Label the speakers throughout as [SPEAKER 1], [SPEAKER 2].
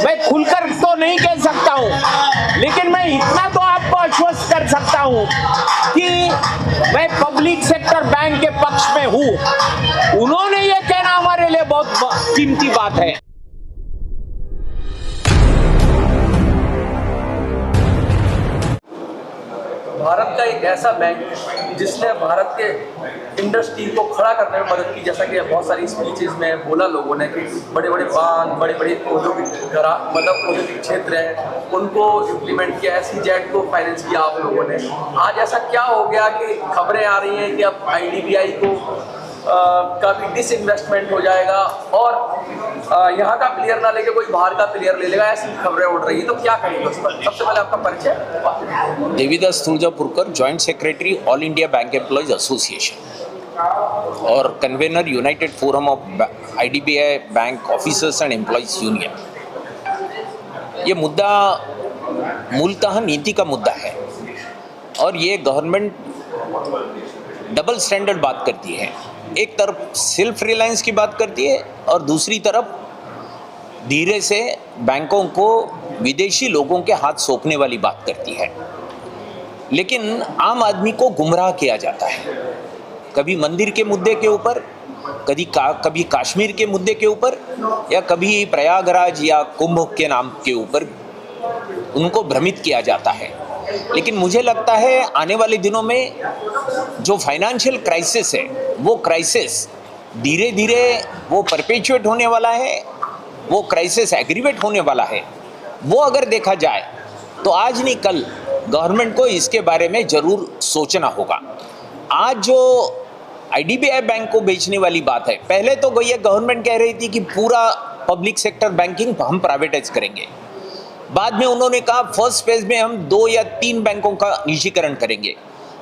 [SPEAKER 1] मैं खुलकर तो नहीं कह सकता हूँ, लेकिन मैं इतना तो आपको आश्वस्त कर सकता हूँ कि मैं पब्लिक सेक्टर बैंक के पक्ष में हूँ। उन्होंने ये कहना हमारे लिए बहुत कीमती बात है।
[SPEAKER 2] भारत का एक ऐसा बैंक जिसने भारत के इंडस्ट्री को खड़ा करने में मदद की, जैसा कि बहुत सारी स्पीचेस में बोला लोगों ने कि बड़े बड़े बांध, बड़े बड़े औद्योगिक औद्योगिक क्षेत्र हैं, उनको इम्प्लीमेंट किया, SEZ को फाइनेंस किया आप लोगों ने। आज ऐसा क्या हो गया कि खबरें आ रही हैं कि अब IDBI को का भी डिसइन्वेस्टमेंट हो जाएगा और यहाँ का प्लेयर ना लेके कोई बाहर का प्लेयर ले लेगा, ऐसी खबरें उड़ रही है, तो क्या करेंगे उस पर? सबसे पहले आपका परिचय।
[SPEAKER 3] Devidas Tuljapurkar, joint secretary All India Bank Employees Association और convener United Forum of IDBI Bank Officers and Employees Union. ये मुद्दा मूलतः नीति का मुद्दा है और ये गवर्नमेंट डबल स्टैंडर्ड बात करती है। एक तरफ सेल्फ रिलायंस की बात करती है और दूसरी तरफ धीरे से बैंकों को विदेशी लोगों के हाथ सौंपने वाली बात करती है। लेकिन आम आदमी को गुमराह किया जाता है, कभी मंदिर के मुद्दे के ऊपर, कभी कश्मीर के मुद्दे के ऊपर, या कभी प्रयागराज या कुंभ के नाम के ऊपर उनको भ्रमित किया जाता है। लेकिन मुझे लगता है आने वाले दिनों में जो फाइनेंशियल क्राइसिस है, वो क्राइसिस धीरे धीरे वो परपेचुएट होने वाला है, वो क्राइसिस एग्रीवेट होने वाला है। वो अगर देखा जाए तो आज नहीं कल गवर्नमेंट को इसके बारे में ज़रूर सोचना होगा। आज जो IDBI बैंक को बेचने वाली बात है, पहले तो ये गवर्नमेंट कह रही थी कि पूरा पब्लिक सेक्टर बैंकिंग हम प्राइवेटाइज करेंगे। बाद में उन्होंने कहा फर्स्ट फेज में हम 2 या 3 बैंकों का निजीकरण करेंगे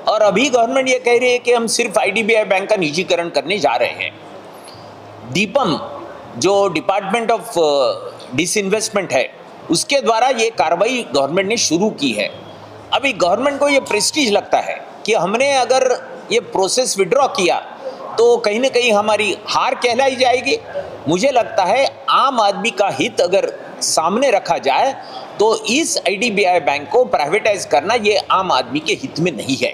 [SPEAKER 3] और अभी गवर्नमेंट ये कह रही है कि हम सिर्फ IDBI बैंक का निजीकरण करने जा रहे हैं। दीपम जो डिपार्टमेंट ऑफ डिसइन्वेस्टमेंट है, उसके द्वारा ये कार्रवाई गवर्नमेंट ने शुरू की है। अभी गवर्नमेंट को ये प्रेस्टीज लगता है कि हमने अगर ये प्रोसेस विड्रॉ किया तो कहीं ना कहीं हमारी हार कहलाई जाएगी। मुझे लगता है आम आदमी का हित अगर सामने रखा जाए तो इस IDBI बैंक को प्राइवेटाइज करना ये आम आदमी के हित में नहीं है।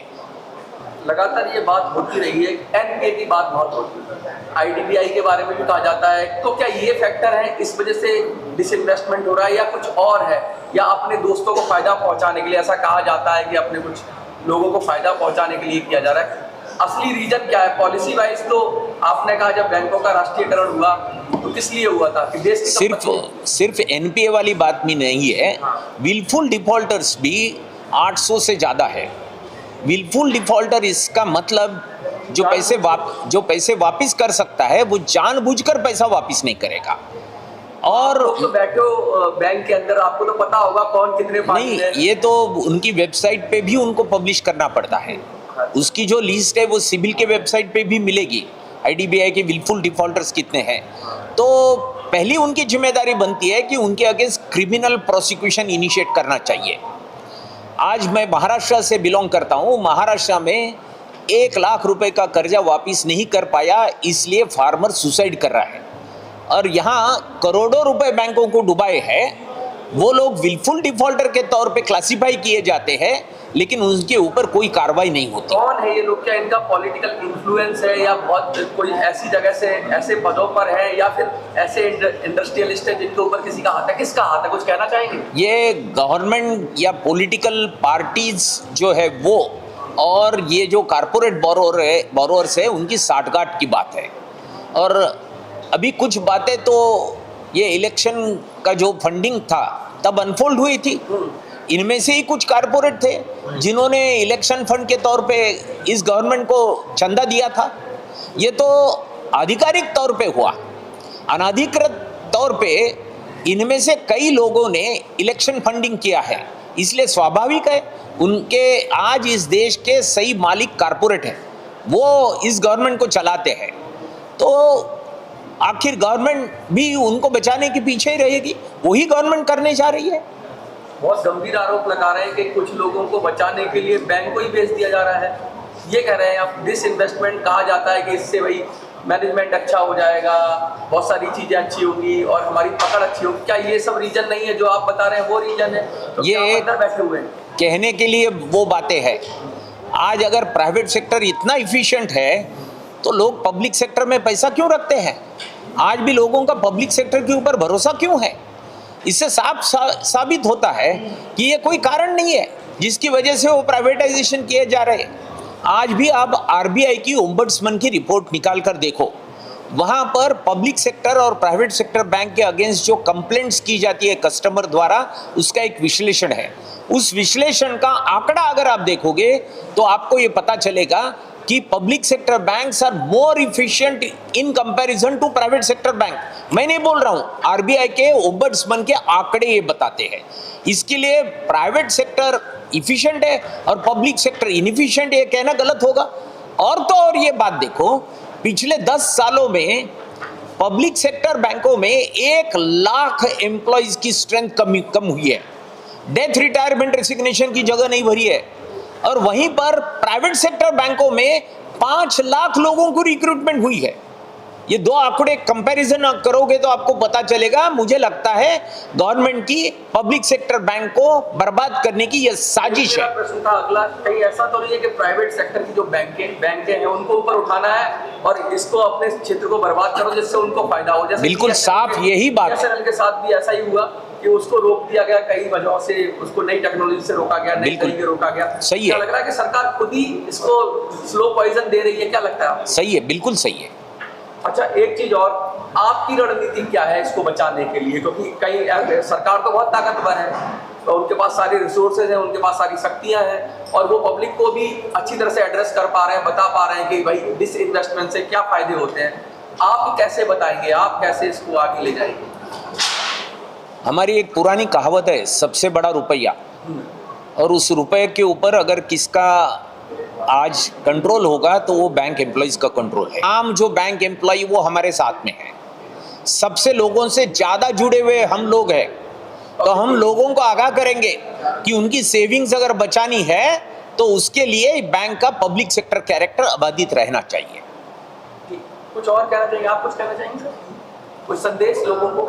[SPEAKER 2] लगातार ये बात होती रही है, NPA की बात बहुत होती है, IDBI के बारे में भी कहा जाता है, तो क्या ये फैक्टर है इस वजह से डिसइन्वेस्टमेंट हो रहा है या कुछ और है, या अपने दोस्तों को फायदा पहुंचाने के लिए? ऐसा कहा जाता है कि अपने कुछ लोगों को फायदा पहुंचाने के लिए किया जा रहा है। असली रीजन क्या है? पॉलिसी वाइज तो आपने कहा जब बैंकों का राष्ट्रीयकरण हुआ तो किस लिए हुआ था कि देश की
[SPEAKER 3] सिर्फ NPA वाली बात भी नहीं है। विलफुल डिफॉल्टर्स भी 800 से ज़्यादा है। विलफुल डिफॉल्टर इसका मतलब जो पैसे वापस कर सकता है वो जानबूझकर पैसा वापस नहीं करेगा। और
[SPEAKER 2] तो बैठो बैंक के अंदर, आपको तो पता होगा कौन कितने
[SPEAKER 3] नहीं, ये तो उनकी वेबसाइट पे भी उनको पब्लिश करना पड़ता है। उसकी जो लिस्ट है वो सिविल के वेबसाइट पे भी मिलेगी, IDBI के विलफुल डिफॉल्टर्स कितने हैं। तो पहली उनकी जिम्मेदारी बनती है कि उनके अगेंस्ट क्रिमिनल प्रोसिक्यूशन इनिशिएट करना चाहिए। आज मैं महाराष्ट्र से बिलोंग करता हूँ। महाराष्ट्र में 1 लाख रुपए का कर्जा वापस नहीं कर पाया, इसलिए फार्मर सुसाइड कर रहा है। और यहाँ करोड़ों रुपए बैंकों को डुबाए हैं। वो लोग विलफुल डिफॉल्टर के तौर पे क्लासिफाई किए जाते हैं, लेकिन उनके ऊपर कोई कार्रवाई नहीं होती।
[SPEAKER 2] कौन है ये लोग? क्या इनका पॉलिटिकल इन्फ्लुएंस है या बहुत कोई ऐसी जगह से ऐसे पदों पर है या फिर ऐसे इंडस्ट्रियलिस्ट है जिनके ऊपर किसी का हाथ है? किसका हाथ है, कुछ कहना चाहेंगे?
[SPEAKER 3] ये गवर्नमेंट या पॉलिटिकल पार्टीज जो है वो, और ये जो कारपोरेट बोरोअर्स है उनकी साठगांठ की बात है। और अभी कुछ बातें तो ये इलेक्शन का जो फंडिंग था तब अनफोल्ड हुई थी। इनमें से ही कुछ कारपोरेट थे जिन्होंने इलेक्शन फंड के तौर पे इस गवर्नमेंट को चंदा दिया था। ये तो आधिकारिक तौर पे हुआ। अनाधिकृत तौर पे इनमें से कई लोगों ने इलेक्शन फंडिंग किया है, इसलिए स्वाभाविक है उनके आज इस देश के सही मालिक कारपोरेट हैं, वो इस गवर्नमेंट को चलाते हैं। तो आखिर गवर्नमेंट भी उनको बचाने के पीछे ही रहेगी, वही गवर्नमेंट करने जा रही है।
[SPEAKER 2] बहुत गंभीर आरोप लगा रहे हैं कि कुछ लोगों को बचाने के लिए बैंक को ही बेच दिया जा रहा है। ये कह रहे हैं आप डिसइन्वेस्टमेंट कहा जाता है कि इससे भाई मैनेजमेंट अच्छा हो जाएगा, बहुत सारी चीजें अच्छी होंगी और हमारी पकड़ अच्छी होगी। क्या ये सब रीजन नहीं है जो आप बता रहे हैं, वो रीजन है? तो
[SPEAKER 3] ये
[SPEAKER 2] क्या आप अंदर बैठे हुए हैं?
[SPEAKER 3] कहने के लिए वो बातें हैं। आज अगर प्राइवेट सेक्टर इतना इफिशिएंट है तो लोग पब्लिक सेक्टर में पैसा क्यों रखते हैं? आज भी लोगों का पब्लिक सेक्टर के ऊपर भरोसा क्यों है? इससे साबित होता है कि ये कोई कारण नहीं है जिसकी वजह से वो प्राइवेटाइजेशन किए जा रहे हैं। आज भी आप आरबीआई की ओम्बड्समैन की रिपोर्ट निकाल कर देखो, वहां पर पब्लिक सेक्टर और प्राइवेट सेक्टर बैंक के अगेंस्ट जो कंप्लेंट्स की जाती है कस्टमर द्वारा, उसका एक विश्लेषण है। उस विश्लेषण का आंकड़ा अगर आप देखोगे तो आपको ये पता चलेगा कि public sector banks are more efficient in comparison to private sector bank. मैं नहीं बोल रहा हूं, आरबीआई के ओम्बड्समैन के आंकड़े ये बताते हैं। इसके लिए प्राइवेट सेक्टर इफिशिएंट है और पब्लिक सेक्टर इनइफिशिएंट, ये कहना गलत होगा। और तो और ये बात देखो, पिछले 10 सालों में पब्लिक सेक्टर बैंकों में 1 लाख एम्प्लॉइज की स्ट्रेंथ कम हुई है। डेथ रिटायरमेंट रेसिग्नेशन की जगह नहीं भरी है। और वहीं पर प्राइवेट सेक्टर बैंकों में 5 लाख लोगों को रिक्रूटमेंट हुई है। ये दो आंकड़े कंपैरिजन करोगे तो आपको पता चलेगा। मुझे लगता है गवर्नमेंट की पब्लिक सेक्टर बैंक को बर्बाद करने की यह साजिश है।
[SPEAKER 2] प्रश्न था अगला, कहीं ऐसा तो नहीं है कि प्राइवेट सेक्टर की जो बैंकें हैं उनको ऊपर उठाना है और इसको अपने क्षेत्र को बर्बाद करो जिससे उनको फायदा हो? जैसे
[SPEAKER 3] बिल्कुल साफ यही बात है।
[SPEAKER 2] BSNL के साथ भी ऐसा ही हुआ कि उसको रोक दिया गया, कई वजहों से उसको नई टेक्नोलॉजी से रोका गया, नई तरीके रोका गया।
[SPEAKER 3] सही है।
[SPEAKER 2] क्या लग रहा है कि सरकार खुद ही इसको स्लो पॉइजन दे रही है? क्या लगता है आपको?
[SPEAKER 3] सही है, बिल्कुल सही है।
[SPEAKER 2] अच्छा, एक चीज और, आपकी रणनीति क्या है इसको बचाने के लिए? क्योंकि कई सरकार तो बहुत ताकतवर है, तो उनके पास सारी रिसोर्सेज हैं, उनके पास सारी शक्तियां हैं और वो पब्लिक को भी अच्छी तरह से एड्रेस कर पा रहे हैं, बता पा रहे हैं कि भाई डिस इन्वेस्टमेंट से क्या फायदे होते हैं। आप कैसे बताएंगे, आप कैसे इसको आगे ले जाएंगे?
[SPEAKER 3] हमारी एक पुरानी कहावत है, सबसे बड़ा रुपया, और उस रुपए के ऊपर अगर किसका आज कंट्रोल होगा तो वो बैंक एम्प्लॉइज का कंट्रोल है। आम जो बैंक एम्प्लॉय वो हमारे साथ में है, सबसे लोगों से ज्यादा जुड़े हुए हम लोग हैं। तो हम लोगों को आगाह करेंगे कि उनकी सेविंग्स अगर बचानी है तो उसके लिए बैंक का पब्लिक सेक्टर कैरेक्टर अबाधित रहना चाहिए।
[SPEAKER 2] कुछ और कहना चाहेंगे आप? कुछ कहना चाहेंगे सर? कुछ संदेश लोगों को?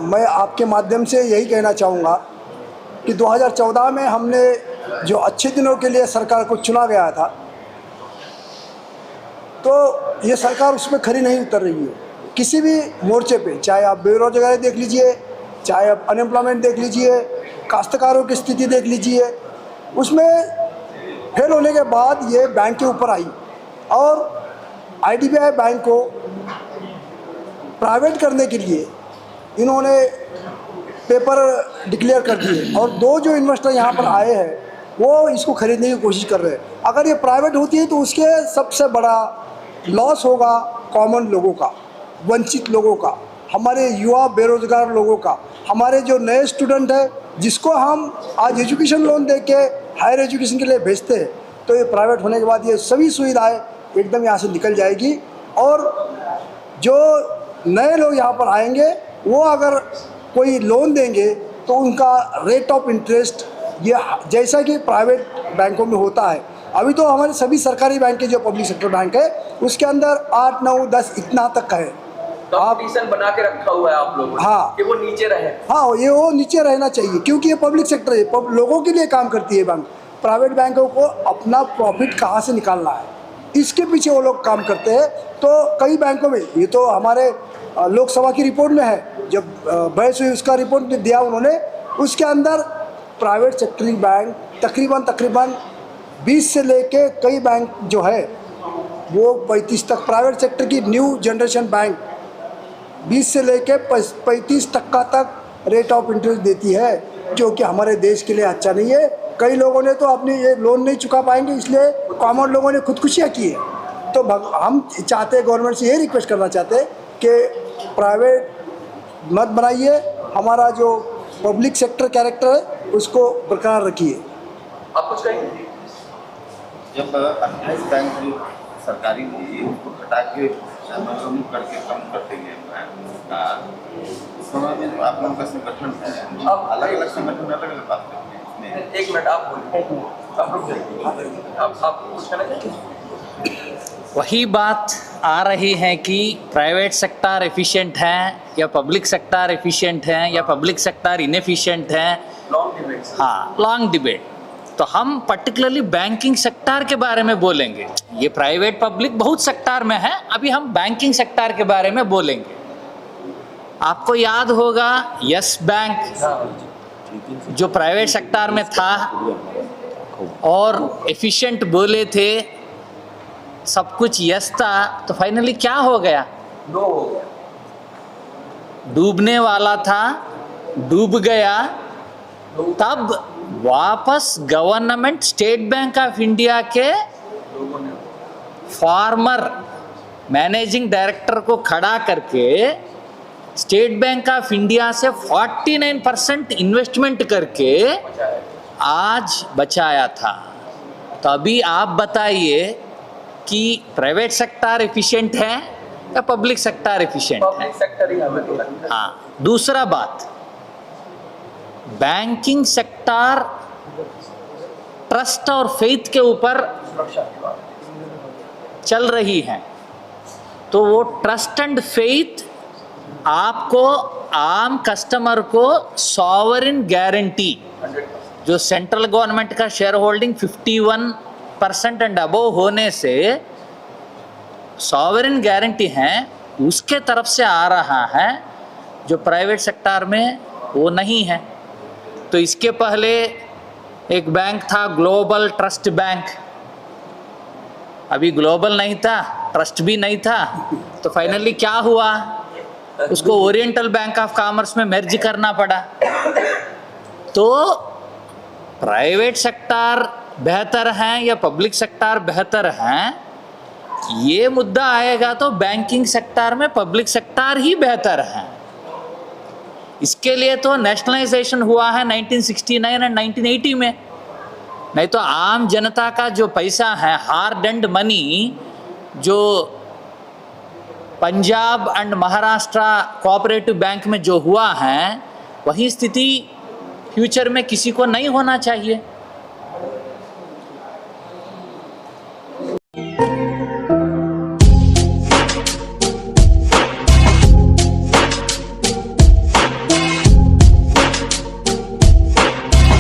[SPEAKER 4] मैं आपके माध्यम से यही कहना चाहूँगा कि 2014 में हमने जो अच्छे दिनों के लिए सरकार को चुना गया था, तो ये सरकार उसमें खरी नहीं उतर रही है किसी भी मोर्चे पे। चाहे आप बेरोजगारी देख लीजिए, चाहे आप अनएम्प्लॉयमेंट देख लीजिए, काश्तकारों की स्थिति देख लीजिए, उसमें फेल होने के बाद ये बैंक के ऊपर आई और आईडीबीआई बैंक को प्राइवेट करने के लिए इन्होंने पेपर डिक्लेयर कर दिए और 2 जो इन्वेस्टर यहाँ पर आए हैं वो इसको खरीदने की कोशिश कर रहे हैं। अगर ये प्राइवेट होती है तो उसके सबसे बड़ा लॉस होगा कॉमन लोगों का, वंचित लोगों का, हमारे युवा बेरोजगार लोगों का, हमारे जो नए स्टूडेंट हैं जिसको हम आज एजुकेशन लोन दे के हायर एजुकेशन के लिए भेजते हैं, तो ये प्राइवेट होने के बाद ये सभी सुविधाएँ एकदम यहाँ से निकल जाएगी। और जो नए लोग यहाँ पर आएंगे वो अगर कोई लोन देंगे तो उनका रेट ऑफ इंटरेस्ट ये जैसा कि प्राइवेट बैंकों में होता है। अभी तो हमारे सभी सरकारी बैंक के जो पब्लिक सेक्टर बैंक है उसके अंदर 8, 9, 10 इतना तक का है।
[SPEAKER 2] कंपटीशन बना के रखा हुआ है आप लोगों ने।
[SPEAKER 4] हाँ,
[SPEAKER 2] कि वो नीचे रहे।
[SPEAKER 4] हाँ, ये वो नीचे रहना चाहिए क्योंकि ये पब्लिक सेक्टर है, लोगों के लिए काम करती है बैंक। प्राइवेट बैंकों को अपना प्रॉफिट कहाँ से निकालना है इसके पीछे वो लोग काम करते हैं। तो कई बैंकों में, ये तो हमारे लोकसभा की रिपोर्ट में है, जब बहस हुई उसका रिपोर्ट दिया उन्होंने, उसके अंदर प्राइवेट सेक्टर बैंक तकरीबन 20 से लेके कई बैंक जो है वो 35 तक, प्राइवेट सेक्टर की न्यू जनरेशन बैंक 20 से लेके 35% तक रेट ऑफ इंटरेस्ट देती है, जो कि हमारे देश के लिए अच्छा नहीं है। कई लोगों ने तो अपने ये लोन नहीं चुका पाएंगे, इसलिए कॉमन लोगों ने खुदकुशियाँ की है। तो हम चाहते हैं, गवर्नमेंट से ये रिक्वेस्ट करना चाहते हैं कि प्राइवेट मत बनाइए, हमारा जो पब्लिक सेक्टर कैरेक्टर है उसको बरकरार रखिए।
[SPEAKER 2] आप कुछ कहेंगे?
[SPEAKER 5] जब 28 बैंक जो सरकारी थी उसको हटा के रिमूव करके कम कर देंगे उस समय में जो आप लोगों का संगठन है, अलग अलग संगठन अलग अलग बात करते हैं इसमें।
[SPEAKER 2] एक मिनट आप बोलिए, आप रुक जाइए। आप कुछ कहना चाहेंगे?
[SPEAKER 6] वही बात आ रही है कि प्राइवेट सेक्टर एफिशिएंट है या पब्लिक सेक्टर एफिशिएंट है या पब्लिक सेक्टर इनएफिशिएंट है।
[SPEAKER 2] Long debates.
[SPEAKER 6] हाँ, लॉन्ग डिबेट। तो हम पर्टिकुलरली बैंकिंग सेक्टर के बारे में बोलेंगे। ये प्राइवेट पब्लिक बहुत सेक्टर में है, अभी हम बैंकिंग सेक्टर के बारे में बोलेंगे। आपको याद होगा यस बैंक जो प्राइवेट सेक्टर में था और एफिशिएंट बोले थे, सब कुछ यस था, तो फाइनली क्या हो गया?
[SPEAKER 2] नो हो गया।
[SPEAKER 6] डूबने वाला था, डूब गया। तब वापस government state bank of India के
[SPEAKER 2] लोगों ने
[SPEAKER 6] फॉर्मर मैनेजिंग डायरेक्टर को खड़ा करके स्टेट बैंक ऑफ इंडिया से 49% इन्वेस्टमेंट करके आज बचाया था। तो अभी आप बताइए कि प्राइवेट सेक्टर एफिशिएंट है या पब्लिक सेक्टर एफिशिएंट है?
[SPEAKER 2] पब्लिक सेक्टर ही हमें तो लगता है।
[SPEAKER 6] हाँ, दूसरा बात, बैंकिंग सेक्टर ट्रस्ट और फेथ के ऊपर
[SPEAKER 2] सुरक्षा की बात।
[SPEAKER 6] चल रही है, तो वो ट्रस्ट एंड फेथ आपको आम कस्टमर को सॉवरेन गारंटी,
[SPEAKER 2] 100%।
[SPEAKER 6] जो सेंट्रल गवर्नमेंट का शेयर होल्डिंग 51% एंड अबव होने से सॉवरेन गारंटी है, उसके तरफ से आ रहा है, जो प्राइवेट सेक्टर में वो नहीं है। तो इसके पहले एक बैंक था ग्लोबल ट्रस्ट बैंक, अभी ग्लोबल नहीं था, ट्रस्ट भी नहीं था, तो फाइनली क्या हुआ? उसको ओरिएंटल बैंक ऑफ कॉमर्स में मर्ज करना पड़ा। तो प्राइवेट सेक्टर बेहतर है या पब्लिक सेक्टर बेहतर है, ये मुद्दा आएगा तो बैंकिंग सेक्टर में पब्लिक सेक्टर ही बेहतर है। इसके लिए तो नेशनलाइजेशन हुआ है 1969 एंड 1980 में। नहीं तो आम जनता का जो पैसा है, हार्ड एंड मनी, जो Punjab and Maharashtra cooperative bank में जो हुआ है, वही स्थिति फ्यूचर में किसी को नहीं होना चाहिए।